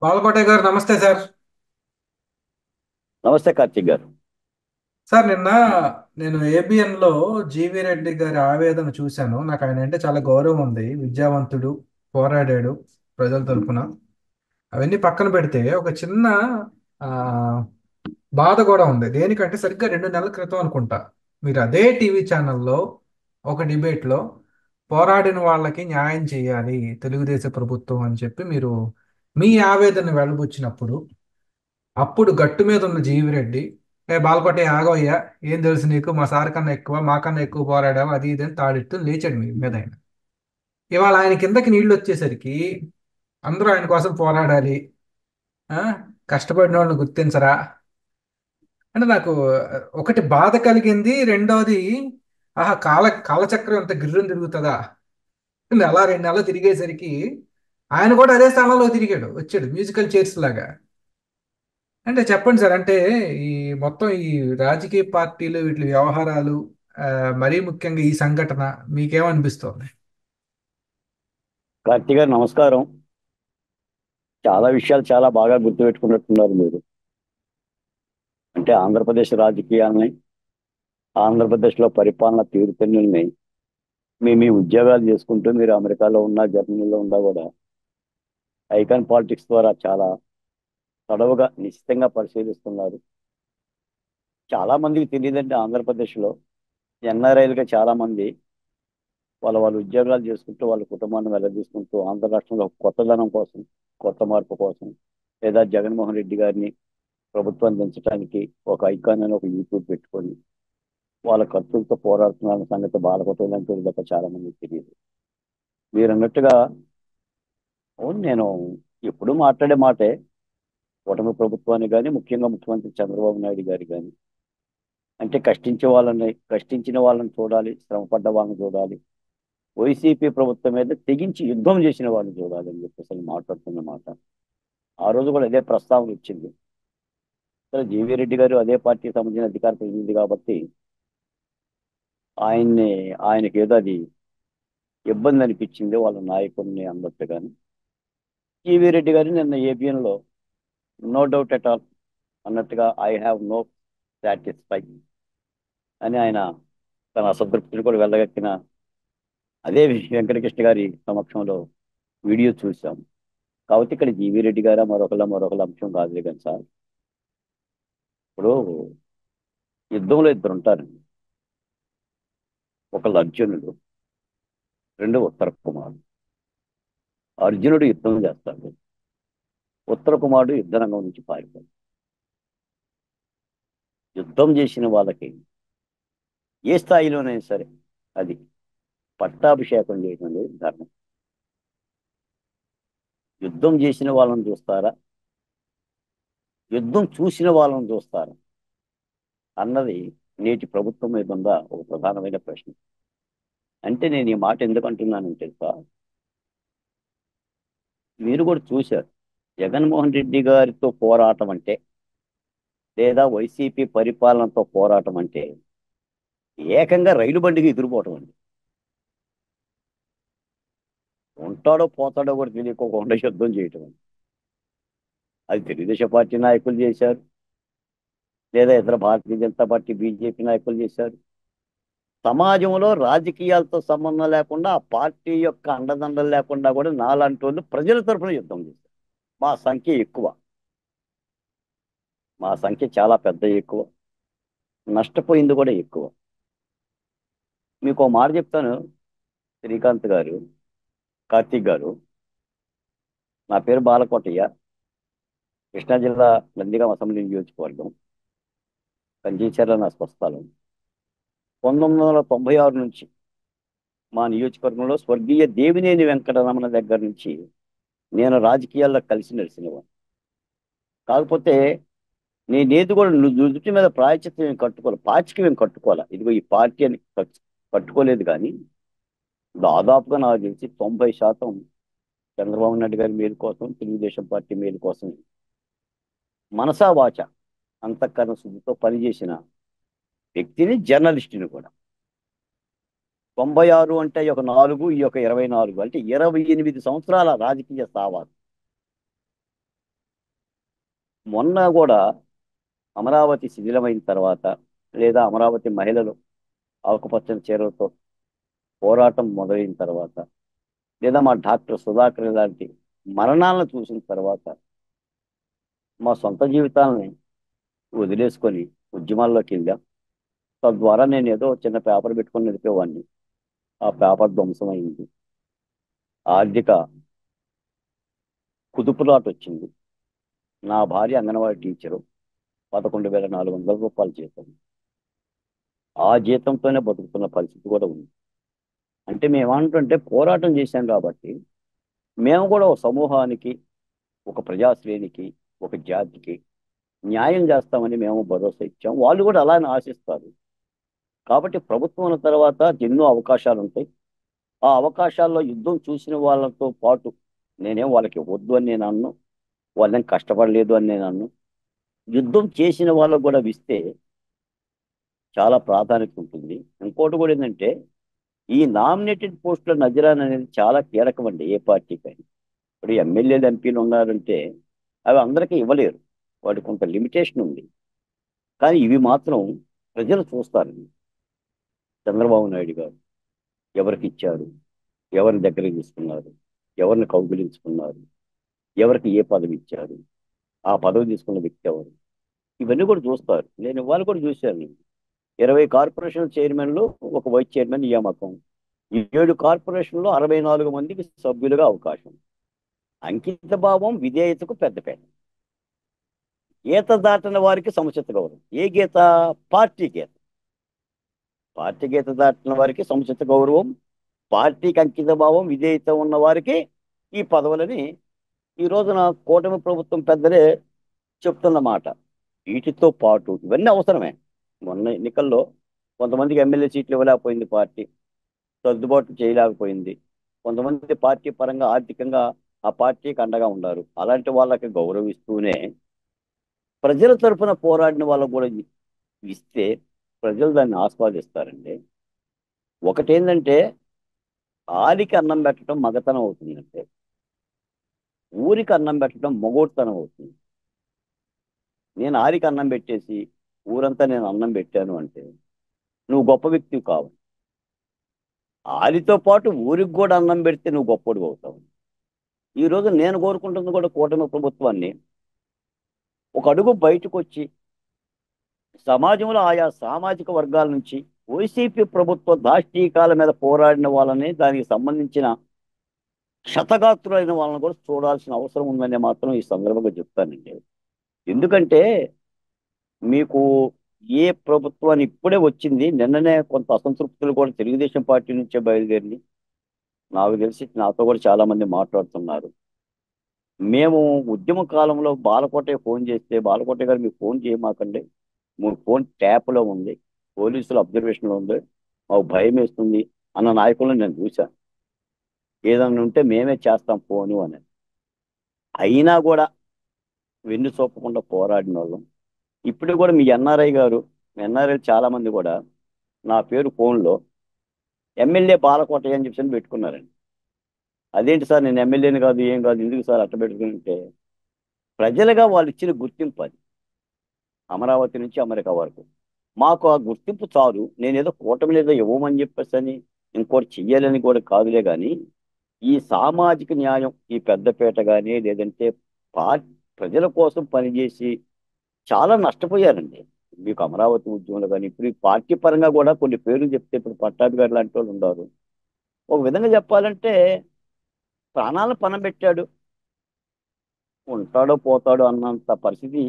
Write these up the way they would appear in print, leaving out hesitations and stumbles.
బాలకోటయ్య గారు నమస్తే సార్. నమస్తే కార్తీక్ గారు. సార్ నిన్న నేను ABN లో జీవి రెడ్డి గారి ఆవేదన చూశాను. నాకు ఆయన అంటే చాలా గౌరవం ఉంది. విద్యావంతుడు, పోరాడాడు ప్రజల తరపున. అవన్నీ పక్కన పెడితే ఒక చిన్న ఆ, బాధ కూడా ఉంది. దేనికంటే సరిగ్గా 2 నెలల క్రితం అనుకుంటా, మీరు అదే టీవీ ఛానల్లో ఒక డిబేట్లో పోరాడిన వాళ్ళకి న్యాయం చేయాలి తెలుగుదేశం ప్రభుత్వం అని చెప్పి మీరు మీ ఆవేదన వెలబుచ్చినప్పుడు, అప్పుడు గట్టు మీద ఉన్న జీవిరెడ్డి, ఏ బాలకోటే ఆగవయ్యా, ఏం తెలుసు నీకు, మా సార్ కన్నా ఎక్కువ మాకన్నా ఎక్కువ పోరాడావు, అది ఇది అని తాడిట్టు లేచాడు మీ మీద ఆయన. ఇవాళ ఆయన కిందకి నీళ్లు వచ్చేసరికి అందరూ ఆయన కోసం పోరాడాలి, ఆ కష్టపడిన వాళ్ళని గుర్తించరా అంటే నాకు ఒకటి బాధ కలిగింది. రెండోది, ఆహా, కాలచక్రం ఎంత గిర్రం తిరుగుతుందా. 1 2 నెలలు తిరిగేసరికి ఆయన కూడా అదే స్థానంలో తిరిగాడు, వచ్చాడు మ్యూజికల్ చైర్స్ లాగా. అంటే చెప్పండి సార్, అంటే ఈ మొత్తం ఈ రాజకీయ పార్టీలు వీటి వ్యవహారాలు, ఆ, మరీ ముఖ్యంగా ఈ సంఘటన మీకేమనిపిస్తోంది? కార్తీక్ గారు నమస్కారం. చాలా విషయాలు చాలా బాగా గుర్తుపెట్టుకున్నట్టున్నారు మీరు. అంటే ఆంధ్రప్రదేశ్ రాజకీయాలని, ఆంధ్రప్రదేశ్లో పరిపాలన తీరుతెన్నుల్ని మీ మీ ఉద్యోగాలు చేసుకుంటూ మీరు అమెరికాలో ఉన్నా జర్మనీలో ఉన్నా కూడా ఐకాన్ పాలిటిక్స్ ద్వారా చాలా తడవుగా నిశ్చితంగా పరిశీలిస్తున్నారు. చాలా మందికి తెలియదంటే ఆంధ్రప్రదేశ్లో ఎన్ఆర్ఐలుగా చాలా మంది వాళ్ళ ఉద్యోగాలు చేసుకుంటూ వాళ్ళ కుటుంబాన్ని వెల్లదీసుకుంటూ ఆంధ్ర రాష్ట్రంలో ఒక కొత్తదనం కోసం, కొత్త మార్పు కోసం, లేదా జగన్మోహన్ రెడ్డి గారిని ప్రభుత్వాన్ని దించడానికి ఒక ఐకాన్ అని ఒక యూట్యూబ్ పెట్టుకొని వాళ్ళ ఖర్చులతో పోరాడుతున్న సంగతి బాధపడుతుందని తప్ప చాలా మందికి తెలియదు. మీరు అన్నట్టుగా అవును, నేను ఎప్పుడు మాట్లాడే మాటే కూటమి ప్రభుత్వాన్ని కానీ ముఖ్యంగా ముఖ్యమంత్రి చంద్రబాబు నాయుడు గారి కానీ, అంటే కష్టించిన వాళ్ళని చూడాలి, శ్రమపడ్డ వాళ్ళని చూడాలి, వైసీపీ ప్రభుత్వం మీద తెగించి యుద్ధం చేసిన వాళ్ళని చూడాలి అని చెప్పేసి అని మాట్లాడుతున్న మాట. ఆ రోజు కూడా అదే ప్రస్తావన వచ్చింది. సరే, జీవీ రెడ్డి గారు అదే పార్టీకి సంబంధించిన అధికార ప్రతినిధి కాబట్టి ఆయన్ని ఆయనకి ఏదో అది ఇబ్బంది అనిపించింది వాళ్ళ నాయకుడిని అన్నట్టుగాని. జీవీ రెడ్డి గారు నిన్న ఏబిఎన్లో నో డౌట్ ఎట్ ఆల్ అన్నట్టుగా ఐ హ్యావ్ నో సాటిస్ఫై అని ఆయన తన అసంతృప్తిని కూడా వెళ్ళగక్కిన అదే వెంకటకృష్ణ గారి సమక్షంలో వీడియో చూసాం. కాబట్టి ఇక్కడ జీవీ రెడ్డి గారా మరొకళ్ళ అంశం కాదులే కానీ సార్. ఇప్పుడు యుద్ధంలో ఇద్దరు ఉంటారండి. ఒకళ్ళు అర్జునుడు, రెండు ఉత్తర కుమారుడు. అర్జునుడు యుద్ధం చేస్తాడు, ఉత్తర కుమారుడు యుద్ధరంగం నుంచి పారిపోతాడు. యుద్ధం చేసిన వాళ్ళకి ఏ స్థాయిలోనైనా సరే అది పట్టాభిషేకం చేయడం అనేది ధర్మం. యుద్ధం చేసిన వాళ్ళని చూస్తారా, యుద్ధం చూసిన వాళ్ళని చూస్తారా అన్నది నేటి ప్రభుత్వం మీద ఉన్న ఒక ప్రధానమైన ప్రశ్న. అంటే నేను ఈ మాట ఎందుకు అంటున్నానంటే సార్, మీరు కూడా చూశారు, జగన్మోహన్ రెడ్డి గారితో పోరాటం అంటే, లేదా వైసీపీ పరిపాలనతో పోరాటం అంటే ఏకంగా రైలు బండికి ఎదురుపోవటం అండి. ఉంటాడో పోతాడో కూడా తెలియకోకుండా యుద్ధం చేయటం అండి. అది తెలుగుదేశం పార్టీ నాయకులు చేశారు, లేదా ఇతర భారతీయ జనతా పార్టీ బీజేపీ నాయకులు చేశారు. సమాజంలో రాజకీయాలతో సంబంధం లేకుండా, ఆ పార్టీ యొక్క అండదండలు లేకుండా కూడా నాలాంటి వాళ్ళు ప్రజల తరఫున యుద్ధం చేశారు. మా సంఖ్య ఎక్కువ, మా సంఖ్య చాలా పెద్ద ఎక్కువ, నష్టపోయింది కూడా ఎక్కువ. మీకు ఒక మాట చెప్తాను శ్రీకాంత్ గారు, కార్తీక్ గారు. నా పేరు బాలకోటయ్య, కృష్ణా జిల్లా నందిగాం అసెంబ్లీ నియోజకవర్గం, కంచిచర్ల నా స్వస్థలం. 1996 నుంచి మా నియోజకవర్గంలో స్వర్గీయ దేవినేని వెంకటరమణ దగ్గర నుంచి నేను రాజకీయాల్లో కలిసి నడిచినవాడిని. కాకపోతే నేనేది కూడా నుదుటి మీద ప్రాయచిత్తం ఏం కట్టుకోవాలి, పాచిక ఏం కట్టుకోవాలి, ఇదిగో ఈ పార్టీ అని కట్టుకోలేదు. కానీ దాదాపుగా నాకు తెలిసి 90% చంద్రబాబు నాయుడు గారి మేలు కోసం, తెలుగుదేశం పార్టీ మేలు కోసం మనసా వాచ అంతఃకరణ శుద్ధితో పనిచేసిన వ్యక్తిని, జర్నలిస్టుని కూడా. 96 అంటే ఒక 4, ఈ యొక్క 24 అంటే 28 సంవత్సరాల రాజకీయ సావాసం. మొన్న కూడా అమరావతి శిథిలమైన తర్వాత, లేదా అమరావతి మహిళలు ఆకుపచ్చని చీరలతో పోరాటం మొదలైన తర్వాత, లేదా మా డాక్టర్ సుధాకర్ లాంటి మరణాలను చూసిన తర్వాత మా సొంత జీవితాలని వదిలేసుకొని ఉద్యమాల్లోకి వెళ్ళాం. తద్వారా నేను ఏదో చిన్న పేపర్ పెట్టుకొని నడిపేవాడిని. ఆ పేపర్ ధ్వంసమైంది. ఆర్థిక కుదుపులాట వచ్చింది. నా భార్య అంగన్వాడీ టీచరు, 11,400 రూపాయలు జీతం. ఆ జీతంతోనే బతుకుతున్న పరిస్థితి కూడా ఉంది. అంటే మేమేమంటుంటే పోరాటం చేశాం కాబట్టి మేము కూడా ఒక సమూహానికి, ఒక ప్రజాశ్రేణికి, ఒక జాతికి న్యాయం చేస్తామని మేము భరోసా ఇచ్చాం. వాళ్ళు కూడా అలానే ఆశిస్తారు. కాబట్టి ప్రభుత్వం ఉన్న తర్వాత ఎన్నో అవకాశాలు ఉంటాయి. ఆ అవకాశాల్లో యుద్ధం చూసిన వాళ్ళతో పాటు నేనేం వాళ్ళకి వద్దు అని నేను అన్ను, వాళ్ళని కష్టపడలేదు అని నేను అన్ను. యుద్ధం చేసిన వాళ్ళకు కూడా ఇస్తే చాలా ప్రాధాన్యత ఉంటుంది. ఇంకోటి కూడా ఏంటంటే, ఈ నామినేటెడ్ పోస్టుల నజరాన అనేది చాలా కీలకం అండి ఏ పార్టీకైనా. ఇప్పుడు ఎమ్మెల్యేలు ఎంపీలు ఉన్నారంటే అవి అందరికీ ఇవ్వలేరు. వాటి కొంత లిమిటేషన్ ఉంది. కానీ ఇవి మాత్రం ప్రజలు చూస్తారండి. చంద్రబాబు నాయుడు గారు ఎవరికి ఇచ్చారు, ఎవరిని దగ్గరికి తీసుకున్నారు, ఎవరిని కౌగిలించుకున్నారు, ఎవరికి ఏ పదవి ఇచ్చారు, ఆ పదవి తీసుకున్న వ్యక్తి ఎవరు, ఇవన్నీ కూడా చూస్తారు. నేను ఇవాళ కూడా చూశాను. 20 కార్పొరేషన్ చైర్మన్లు, ఒక వైస్ చైర్మన్ నియామకం. 7 కార్పొరేషన్లో 64 మందికి సభ్యులుగా అవకాశం. అంకిత భావం, విధేయతకు పెద్దపేట. గీత దాటిన వారికి సముచిత గౌరవం. ఏ గీత? పార్టీ గీత. పార్టీ గీత దాటిన వారికి సముచిత గౌరవం, పార్టీకి అంకిత భావం, విధేయత ఉన్న వారికి ఈ పదవులని ఈ రోజున కూటమి ప్రభుత్వం పెద్దలే చెప్తున్న మాట. వీటితో పాటు ఇవన్నీ అవసరమే. మొన్న ఎన్నికల్లో కొంతమందికి ఎమ్మెల్యే సీట్లు ఇవ్వలేకపోయింది పార్టీ, సర్దుబాటు చేయలేకపోయింది. కొంతమంది పార్టీ పరంగా ఆర్థికంగా ఆ పార్టీకి అండగా ఉన్నారు. అలాంటి వాళ్ళకి గౌరవిస్తూనే ప్రజల తరఫున పోరాడిన వాళ్ళకు కూడా ఇస్తే ప్రజలు దాన్ని ఆస్వాదిస్తారండి. ఒకటేంటంటే, ఆలికి అన్నం పెట్టడం మగతనం అవుతుందంటే, ఊరికి అన్నం పెట్టడం మొగోడుతనం అవుతుంది. నేను ఆలికి అన్నం పెట్టేసి ఊరంతా నేను అన్నం పెట్టాను అంటే నువ్వు గొప్ప వ్యక్తివి కావు. ఆలితో పాటు ఊరికి కూడా అన్నం పెడితే నువ్వు గొప్పడు అవుతావు. ఈ రోజు నేను కోరుకుంటుంది కూడా కూటమి ప్రభుత్వాన్ని ఒక అడుగు బయటకు వచ్చి సమాజంలో ఆయా సామాజిక వర్గాల నుంచి వైసీపీ ప్రభుత్వ దాష్టీకాల మీద పోరాడిన వాళ్ళని, దానికి సంబంధించిన క్షతగాత్రులైన వాళ్ళని కూడా చూడాల్సిన అవసరం ఉందని మాత్రం ఈ సందర్భంగా చెప్తానండి. ఎందుకంటే మీకు ఏ ప్రభుత్వాన్ని ఇప్పుడే వచ్చింది, నిన్ననే కొంత అసంతృప్తులు కూడా తెలుగుదేశం పార్టీ నుంచే బయలుదేరి నాకు తెలిసి నాతో కూడా చాలా మంది మాట్లాడుతున్నారు. మేము ఉద్యమ కాలంలో బాలకోటయ్య ఫోన్ చేస్తే, బాలకోటయ్య గారు మీకు ఫోన్ చేయమాకండి, మీ ఫోన్ ట్యాప్లో ఉంది, పోలీసులు అబ్జర్వేషన్లో ఉంది, మాకు భయం వేస్తుంది అన్న నాయకులను నేను చూశాను. ఏదన్నా ఉంటే మేమే చేస్తాం ఫోను అని. అయినా కూడా వెన్ను చూపకుండా పోరాడిన వాళ్ళం. ఇప్పుడు కూడా మీ ఎన్ఆర్ఐ గారు, ఎన్ఆర్ఐ చాలా మంది కూడా నా పేరు ఫోన్లో ఎమ్మెల్యే బాలకోటయ్య అని చెప్పి పెట్టుకున్నారండి. అదేంటి సార్, నేను ఎమ్మెల్యేని కాదు, ఏం కాదు, ఎందుకు సార్ అట్ట పెట్టుకుంటే? ప్రజలుగా వాళ్ళు ఇచ్చిన గుర్తింపు అది. అమరావతి నుంచి అమెరికా వరకు మాకు ఆ గుర్తింపు చాలు. నేనేదో కూటమి లేదో ఇవ్వమని చెప్పేసి అని ఇంకోటి చెయ్యాలని కూడా కాదులే. కానీ ఈ సామాజిక న్యాయం, ఈ పెద్దపేట కానీ, లేదంటే పార్టీ ప్రజల కోసం పనిచేసి చాలా నష్టపోయారండి. మీకు అమరావతి ఉద్యమంలో కానీ, ఇప్పుడు ఈ పార్టీ పరంగా కూడా కొన్ని పేర్లు చెప్తే, ఇప్పుడు పట్టాభి గారు లాంటి వాళ్ళు ఉన్నారు. ఒక విధంగా చెప్పాలంటే ప్రాణాలను పణం పెట్టాడు, ఉంటాడో పోతాడో అన్నంత పరిస్థితి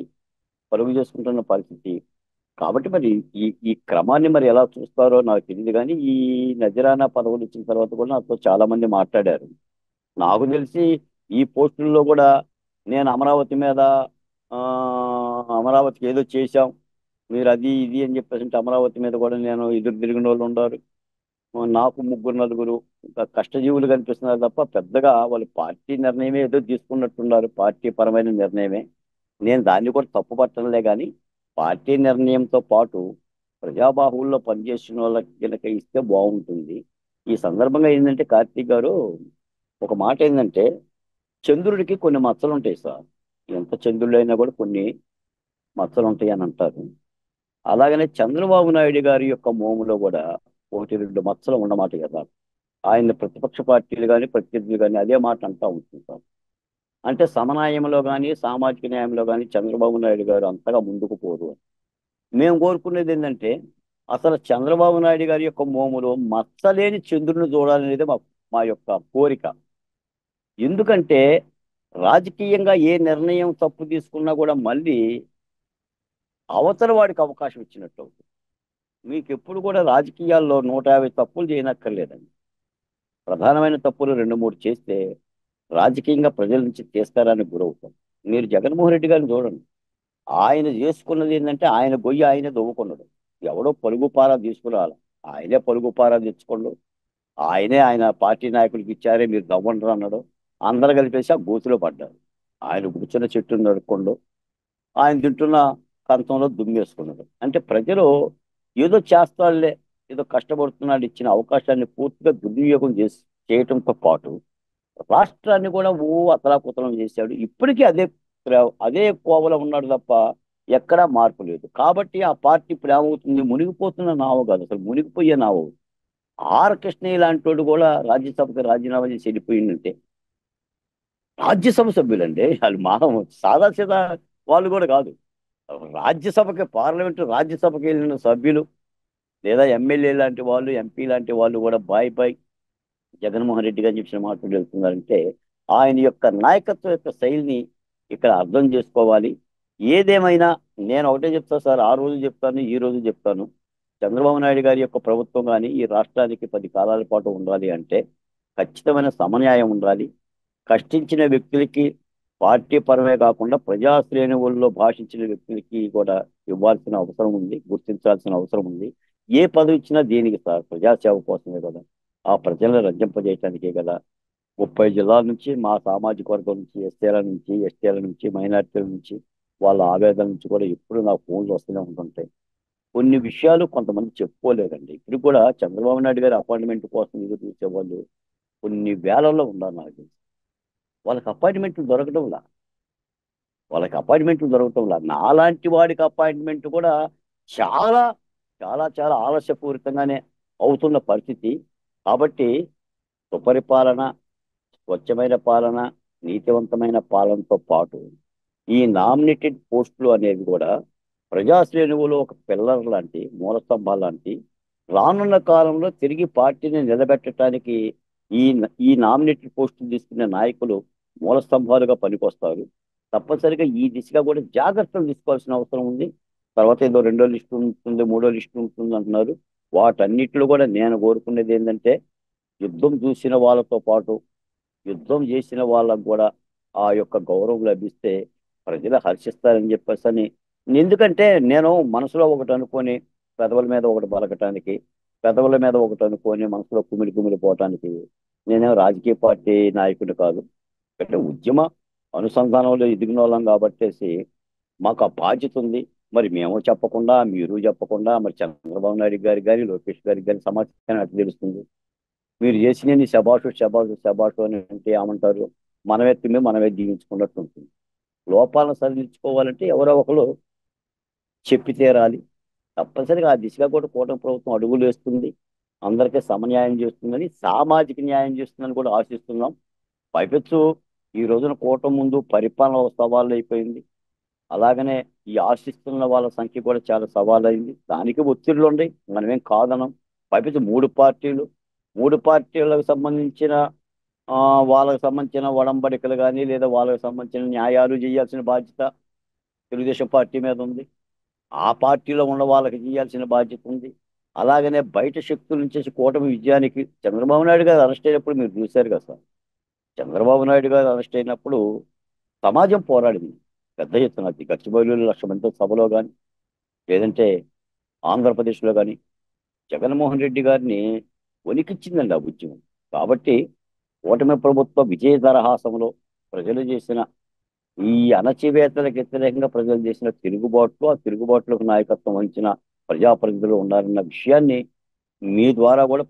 పరుగు చేసుకుంటున్న పరిస్థితి. కాబట్టి మరి ఈ ఈ క్రమాన్ని మరి ఎలా చూస్తారో నాకు తెలియదు. కానీ ఈ నజరానా పదవులు ఇచ్చిన తర్వాత కూడా నాతో చాలా మంది మాట్లాడారు. నాకు తెలిసి ఈ పోస్టుల్లో కూడా నేను అమరావతి మీద ఆ, అమరావతికి ఏదో చేశాం, మీరు అది ఇది అని చెప్పేసి అంటే అమరావతి మీద కూడా నేను ఎదురు తిరిగిన వాళ్ళు ఉన్నారు. నాకు ముగ్గురు నలుగురు ఇంకా కష్టజీవులు కనిపిస్తున్నారు తప్ప పెద్దగా వాళ్ళు పార్టీ నిర్ణయమే ఏదో తీసుకున్నట్టున్నారు, పార్టీ పరమైన నిర్ణయమే. నేను దాన్ని కూడా తప్పు పట్టడంలే. కానీ పార్టీ నిర్ణయంతో పాటు ప్రజాబాహుల్లో పనిచేసిన వాళ్ళకి కనుక ఇస్తే బాగుంటుంది. ఈ సందర్భంగా ఏంటంటే కార్తీక్ గారు, ఒక మాట ఏంటంటే, చంద్రుడికి కొన్ని మచ్చలు ఉంటాయి సార్, ఎంత చంద్రులైనా కూడా కొన్ని మచ్చలు ఉంటాయి అని అంటారు. అలాగనే చంద్రబాబు నాయుడు గారి యొక్క మోములో కూడా ఒకటి రెండు మచ్చలు ఉన్నమాట కదా. ఆయన ప్రతిపక్ష పార్టీలు కానీ ప్రత్యర్థులు కానీ అదే మాట అంటా ఉంటుంటారు. అంటే సమన్వయంలో కానీ సామాజిక న్యాయంలో కానీ చంద్రబాబు నాయుడు గారు అంతగా ముందుకు పోరు. మేము కోరుకునేది ఏంటంటే అసలు చంద్రబాబు నాయుడు గారి యొక్క మోములో మచ్చలేని చంద్రుని చూడాలనేది మా యొక్క కోరిక. ఎందుకంటే రాజకీయంగా ఏ నిర్ణయం తప్పు తీసుకున్నా కూడా మళ్ళీ అవతల వాడికి అవకాశం ఇచ్చినట్టు అవుతుంది. మీకు ఎప్పుడు కూడా రాజకీయాల్లో 150 తప్పులు చేయనక్కర్లేదండి. ప్రధానమైన తప్పులు రెండు మూడు చేస్తే రాజకీయంగా ప్రజల నుంచి తీస్తారానికి గురవుతాం. మీరు జగన్మోహన్ రెడ్డి గారిని చూడండి. ఆయన చేసుకున్నది ఏంటంటే ఆయన గొయ్యి ఆయనే దువ్వుకున్నాడు. ఎవడో పలుగు పారా తీసుకురాలి, ఆయనే పలుగు పారా తెచ్చుకోండు. ఆయనే ఆయన పార్టీ నాయకుడికి ఇచ్చారే మీరు దవ్వండ్రు అన్నాడు. అందరు కలిపేసి ఆ గోతులో పడ్డారు. ఆయన కూర్చున్న చెట్టు నడుపుకోండు, ఆయన తింటున్న కంచంలో దుమ్మేసుకున్నాడు. అంటే ప్రజలు ఏదో చేస్తాడులే, ఏదో కష్టపడుతున్నాడు ఇచ్చిన అవకాశాన్ని పూర్తిగా దుర్వినియోగం చేయటంతో పాటు రాష్ట్రాన్ని కూడా అతలాకుతలం చేశాడు. ఇప్పటికీ అదే కోవలో ఉన్నాడు తప్ప ఎక్కడా మార్పు లేదు. కాబట్టి ఆ పార్టీ ఇప్పుడు ఏమవుతుంది, మునిగిపోతున్న నావ కాదు, అసలు మునిగిపోయే నావ. ఆర్ కృష్ణయ్య లాంటి వాడు కూడా రాజ్యసభకి రాజీనామా చేసి వెళ్ళిపోయిందంటే రాజ్యసభ సభ్యులండి వాళ్ళు మానవ సాదా సీదా వాళ్ళు కూడా కాదు. రాజ్యసభకి రాజ్యసభకి వెళ్ళిన సభ్యులు లేదా ఎమ్మెల్యే లాంటి వాళ్ళు ఎంపీ లాంటి వాళ్ళు కూడా బాయ్ బాయ్ జగన్మోహన్ రెడ్డి గారు చెప్పిన మాటలు వెళ్తున్నారంటే ఆయన యొక్క నాయకత్వం యొక్క శైలిని ఇక్కడ అర్థం చేసుకోవాలి. ఏదేమైనా నేను ఒకటే చెప్తాను సార్, ఆ రోజు చెప్తాను, ఈ రోజు చెప్తాను. చంద్రబాబు నాయుడు గారి యొక్క ప్రభుత్వం కానీ ఈ రాష్ట్రానికి 10 కాలాల పాటు ఉండాలి అంటే ఖచ్చితమైన సమన్యాయం ఉండాలి. కష్టించిన వ్యక్తులకి పార్టీ పరమే కాకుండా ప్రజా శ్రేణువుల్లో భాషించిన వ్యక్తులకి కూడా ఇవ్వాల్సిన అవసరం ఉంది, గుర్తించాల్సిన అవసరం ఉంది. ఏ పదవి ఇచ్చినా దేనికి సార్, ప్రజాసేవ కోసమే కదా, ఆ ప్రజలను రంజింపజేయటానికే కదా. 30 జిల్లాల నుంచి మా సామాజిక వర్గం నుంచి ఎస్టీల నుంచి మైనార్టీల నుంచి వాళ్ళ ఆవేదన నుంచి కూడా ఎప్పుడు నాకు ఫోన్లు వస్తూనే ఉంటుంటాయి. కొన్ని విషయాలు కొంతమంది చెప్పుకోలేదండి. ఇప్పుడు కూడా చంద్రబాబు నాయుడు గారి అపాయింట్మెంట్ కోసం ఎదురు చూసేవాళ్ళు కొన్ని వేలల్లో ఉన్నారు నాకు తెలిసి. వాళ్ళకి అపాయింట్మెంట్లు దొరకడంలా నాలాంటి వాడికి అపాయింట్మెంట్ కూడా చాలా చాలా చాలా ఆలస్యపూరితంగానే అవుతున్న పరిస్థితి. కాబట్టి సుపరిపాలన, స్వచ్ఛమైన పాలన, నీతివంతమైన పాలనతో పాటు ఈ నామినేటెడ్ పోస్టులు అనేవి కూడా ప్రజాశ్రేణువులో ఒక పిల్లర్ లాంటి మూలస్తంభాలు లాంటి రానున్న కాలంలో తిరిగి పార్టీని నిలబెట్టడానికి ఈ నామినేటెడ్ పోస్టులు తీసుకునే నాయకులు మూలస్తంభాలుగా పనికొస్తారు. తప్పనిసరిగా ఈ దిశగా కూడా జాగ్రత్తలు తీసుకోవాల్సిన అవసరం ఉంది. తర్వాత ఏదో రెండో లిస్టు ఉంటుంది, మూడో లిస్టు ఉంటుంది అంటున్నారు. వాటన్నిటిలో కూడా నేను కోరుకునేది ఏంటంటే యుద్ధం చూసిన వాళ్ళతో పాటు యుద్ధం చేసిన వాళ్ళకు కూడా ఆ యొక్క గౌరవం లభిస్తే ప్రజలు హర్షిస్తారని చెప్పేసి అని. ఎందుకంటే నేను మనసులో ఒకటి అనుకొని పెదవుల మీద ఒకటి పలకటానికి, పెదవుల మీద ఒకటి అనుకొని మనసులో కుమిలి కుమిలి పోవటానికి నేనేం రాజకీయ పార్టీ నాయకుడు కాదు. అంటే ఉద్యమ అనుసంధానంలో ఎదిగిన వాళ్ళం కాబట్టేసి మాకు ఆ బాధ్యత ఉంది. మరి మేము చెప్పకుండా, మీరు చెప్పకుండా, మరి చంద్రబాబు నాయుడు గారికి కానీ లోకేష్ గారికి కానీ సమాచారం ఎట్లా తెలుస్తుంది? మీరు చేసిన శబాషు శబాషు శబాషు అని అంటే ఏమంటారు, మనమే తిమ్మి మనమే జీవించుకున్నట్టు ఉంటుంది. లోపాలను సరిదిద్దుకోవాలంటే ఎవరో ఒకరు చెప్పి తీరాలి. తప్పనిసరిగా ఆ దిశగా కూడా కూటమి ప్రభుత్వం అడుగులు వేస్తుంది, అందరికీ సమన్యాయం చేస్తుందని, సామాజిక న్యాయం చేస్తుందని కూడా ఆశిస్తున్నాం. పైపెచ్చు ఈ రోజున కూటమి ముందు పరిపాలన ఒక సవాళ్ళు అయిపోయింది. అలాగనే ఈ ఆశిస్తున్న వాళ్ళ సంఖ్య కూడా చాలా సవాల్ అయింది. దానికి ఒత్తిళ్లు ఉన్నాయి, మనమేం కాదనం. పైపెచ్చు మూడు పార్టీలకు సంబంధించిన ఆ, వాళ్ళకి సంబంధించిన ఒడంబడికలు కానీ లేదా వాళ్ళకి సంబంధించిన న్యాయాలు చేయాల్సిన బాధ్యత తెలుగుదేశం పార్టీ మీద ఉంది. ఆ పార్టీలో ఉన్న వాళ్ళకి చేయాల్సిన బాధ్యత ఉంది. అలాగనే బయట శక్తుల నుంచి కూటమి విజయానికి చంద్రబాబు నాయుడు గారు అరెస్ట్ అయినప్పుడు మీరు చూశారు కదా సార్. చంద్రబాబు నాయుడు గారు అరెస్ట్ అయినప్పుడు సమాజం పోరాడింది పెద్ద ఎత్తున. గచ్చిబౌలిలో 1,00,000 మందితో సభలో కానీ లేదంటే ఆంధ్రప్రదేశ్లో కానీ జగన్మోహన్ రెడ్డి గారిని వణికిచ్చిందండి ఆ ఉద్యమం. కాబట్టి కూటమి ప్రభుత్వ విజయ దరహాసంలో ప్రజలు చేసిన ఈ అణచివేతలకు వ్యతిరేకంగా ప్రజలు చేసిన తిరుగుబాట్లు, ఆ తిరుగుబాట్లకు నాయకత్వం వహించిన ప్రజాప్రతినిధులు ఉన్నారన్న విషయాన్ని మీ ద్వారా కూడా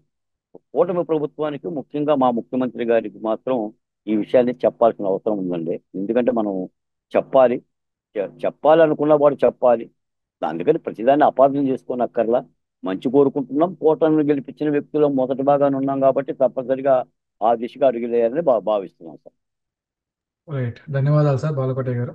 కూటమి ప్రభుత్వానికి, ముఖ్యంగా మా ముఖ్యమంత్రి గారికి మాత్రం ఈ విషయాన్ని చెప్పాల్సిన అవసరం ఉందండి. ఎందుకంటే మనం చెప్పాలి. చెప్పాలనుకున్న వాడు చెప్పాలి. అందుకని ప్రతిదాన్ని అపార్థం చేసుకోనక్కర్లా. మంచి కోరుకుంటున్నాం. కూటమిని గెలిపించిన వ్యక్తులు మొదటి భాగాన్ని ఉన్నాం కాబట్టి తప్పనిసరిగా ఆ దిశగా అడుగులేయాలని భావిస్తున్నాం సార్. రైట్. ధన్యవాదాలు సార్ బాలకోటయ్య గారు.